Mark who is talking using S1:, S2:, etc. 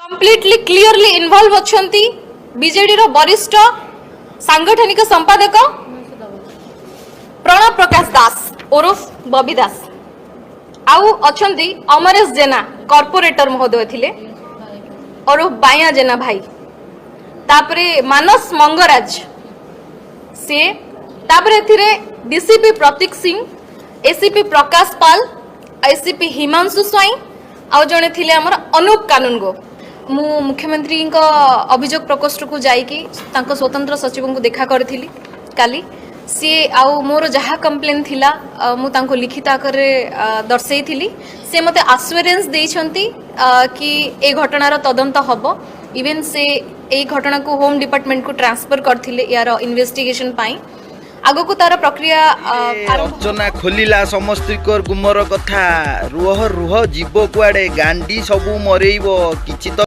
S1: completely clearly involve अछंती BJD रो वरिष्ठ सांगठनिक संपादक प्रणव प्रकाश दास उर्फ बबी दास आउ अछंती अमरेश जेना कॉर्पोरेटर महोदय थिले और बाया जेना भाई तापरे मानस मंगराज से तापरे थिरे डीसीपी प्रतीक सिंह एसीपी प्रकाश पाल एसीपी हिमांशु स्वाई आउ जने थिले हमर अनूप कानूनगो मु मुख्यमंत्री अभियोग प्रकोष्ठ को जाइकी तांको स्वतंत्र सचिव को देखा करथिली काली सी आउ मोर जहाँ कंप्लेन थिला मु तांको लिखित आकारे दर्शेइथिली से मते आश्योरेंस देइछंती कि ए घटनार तदंत हबो इवन से ए घटना को होम डिपार्टमेंट को ट्रांसफर करथिले यार इन्वेस्टिगेशन पाई आगो को तार प्रक्रिया
S2: रचना खोलिला समस्तिकर गुमर कथा रुह रुह जीव कुआडे गांडी सबु मरेइबो किछि